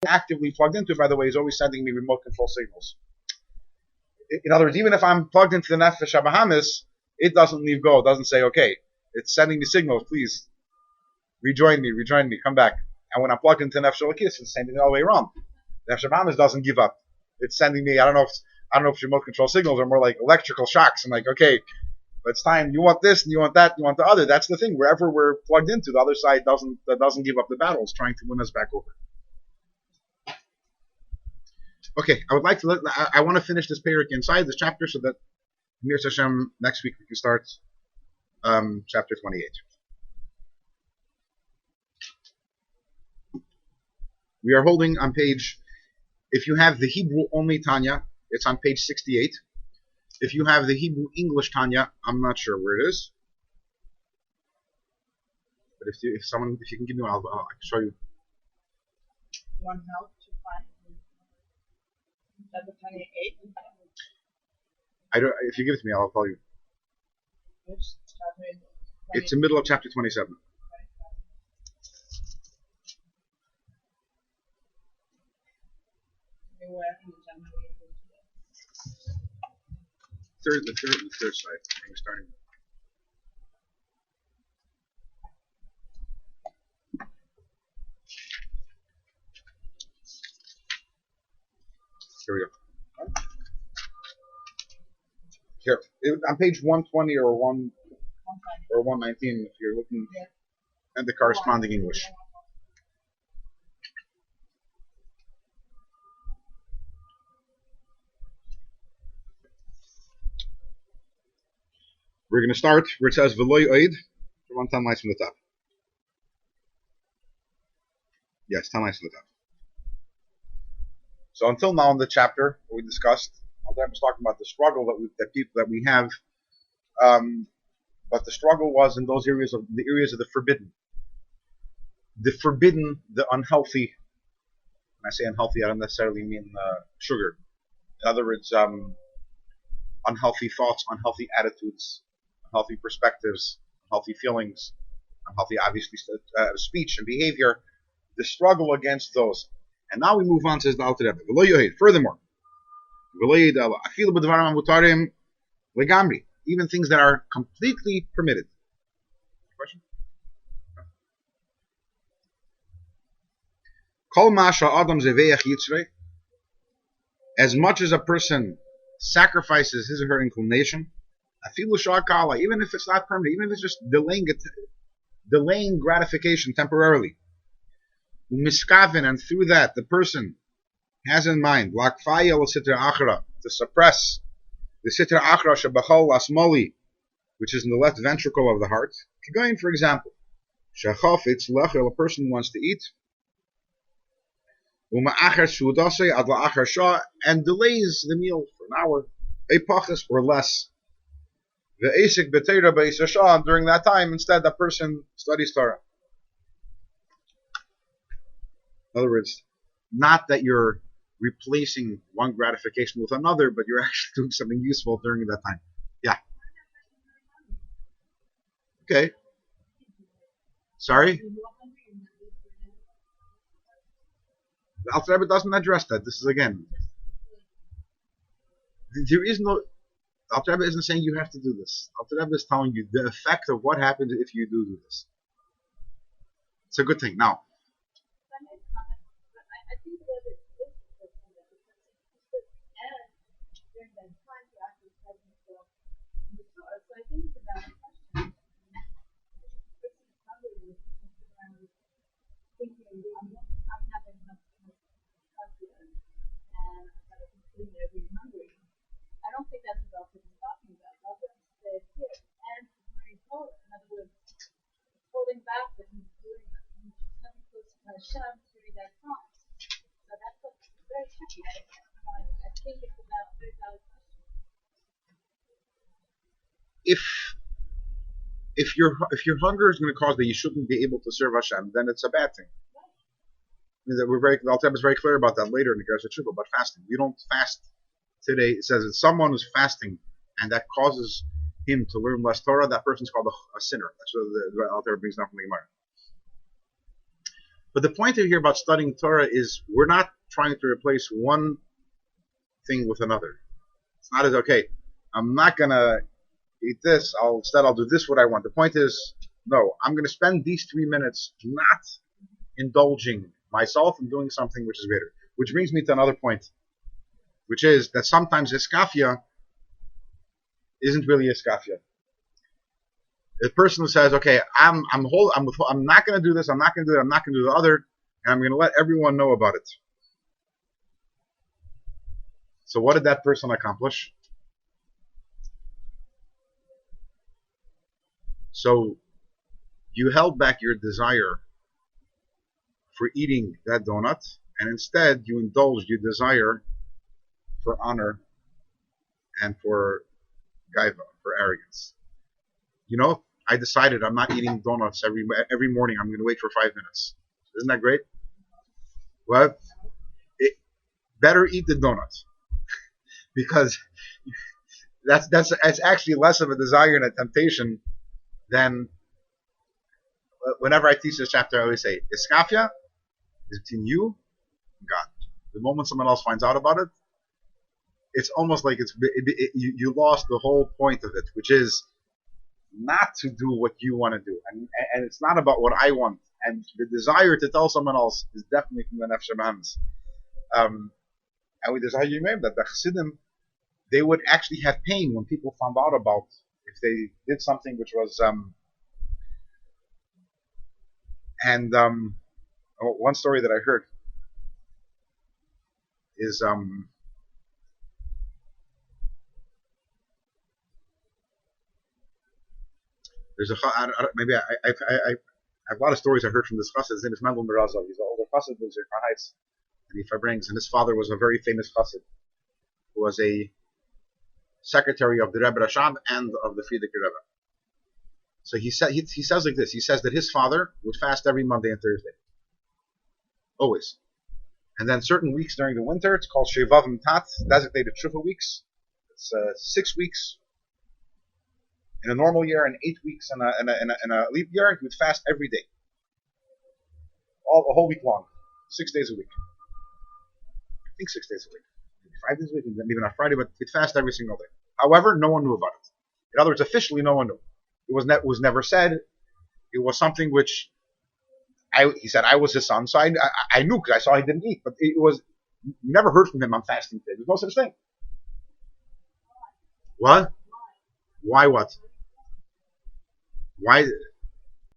actively plugged into, by the way, is always sending me remote control signals. In other words, even if I'm plugged into the Nefesh HaBahamis, it doesn't leave go. It doesn't say, okay, it's sending me signals, please rejoin me, come back. And when I'm plugged into Nefesh HaLakis, it's the same thing all the way around. Nefesh HaBahamis doesn't give up. It's sending me, I don't know if remote control signals are more like electrical shocks. I'm like, okay, but it's time. You want this, and you want that, and you want the other. That's the thing. Wherever we're plugged into, the other side doesn't give up the battle. It's trying to win us back over. Okay, I want to finish this parak inside this chapter so that Mir Hashem next week we can start chapter 28. We are holding on page. If you have the Hebrew only Tanya, it's on page 68. If you have the Hebrew English Tanya, I'm not sure where it is. But if you can give me one, I can show you. One help to find chapter 28. If you give it to me, I'll tell you. Which chapter is it? It's the middle of chapter 27. The third side. We're starting. Here we go. Here, on page 120 or 119, if you're looking at the corresponding English. We're going to start where it says V'loy Oid. 10 lines from the top. Yes, 10 lines from the top. So until now in the chapter we discussed, I was talking about the struggle that we have, but the struggle was in those areas of the forbidden, the unhealthy. When I say unhealthy, I don't necessarily mean sugar. In other words, unhealthy thoughts, unhealthy attitudes, unhealthy perspectives, unhealthy feelings, unhealthy, obviously, speech and behavior. The struggle against those. And now we move on, says the Alter Rebbe. Furthermore, even things that are completely permitted. Question? As much as a person sacrifices his or her inclination, even if it's not permanent, even if it's just delaying gratification temporarily, and through that the person has in mind to suppress the sitra achra shebachol asmoli, which is in the left ventricle of the heart. For example, a person wants to eat and delays the meal for an hour, or less. During that time, instead, that person studies Torah. In other words, not that you're replacing one gratification with another, but you're actually doing something useful during that time. Yeah. Okay. Sorry? The Alter Rebbe doesn't address that. This is, again, there is no... Alter Rebbe isn't saying you have to do this. Alter Rebbe is telling you the effect of what happens if you do this. It's a good thing. Now, I don't think that's what Alter is talking about. Alter said here, and learning Torah. In other words, holding back what he's doing, he's coming close to Hashem during that time. So that's what's very tricky. I think it's about a very valid question. If your hunger is going to cause that you shouldn't be able to serve Hashem, then it's a bad thing. The Alter is very clear about that later in the Gersa Tshuva about fasting. You don't fast today. It says that someone who's fasting and that causes him to learn less Torah, that person's called a sinner. That's what the Alter brings down from the Gemara. But the point here about studying Torah is we're not trying to replace one thing with another. It's not as, okay, I'm not going to eat this. Instead, I'll do this what I want. The point is, no, I'm going to spend these 3 minutes not indulging myself and doing something which is greater. Which brings me to another point, which is that sometimes iskafia isn't really iskafia. The person who says, okay, I'm not going to do this, I'm not going to do that, I'm not going to do the other, and I'm going to let everyone know about it. So what did that person accomplish? So you held back your desire for eating that donut, and instead you indulged your desire for honor and for gaiva, for arrogance. You know, I decided I'm not eating donuts every morning. I'm going to wait for 5 minutes. Isn't that great? Well, better eat the donut because that's actually less of a desire and a temptation than. Whenever I teach this chapter, I always say, iskafia is between you and God. The moment someone else finds out about it, it's almost like you lost the whole point of it, which is not to do what you want to do. And it's not about what I want. And the desire to tell someone else is definitely from the Nefesh HaBahamis. And there's how you remember that the Chassidim, they would actually have pain when people found out about if they did something which was one story that I heard is there's maybe I have a lot of stories I heard from this chassid. His name is Mendel Merazov. He's an older chassid, lives in Crown Heights, and he brings. And his father was a very famous chassid, who was a secretary of the Rebbe Rashab and of the Frierdiker Rebbe. So he says like this. He says that his father would fast every Monday and Thursday, always. And then certain weeks during the winter, it's called Shevavim Tat, designated Shuvah weeks. It's 6 weeks in a normal year and 8 weeks in a leap year. He would fast every day, a whole week long, 6 days a week. I think 6 days a week, maybe 5 days a week, maybe not Friday, but he'd fast every single day. However, no one knew about it. In other words, officially, no one knew. It was never said. It was something which he said I was his son, so I knew because I saw he didn't eat. But you never heard from him. I'm fasting today. There's no such thing. What? Why what? Why?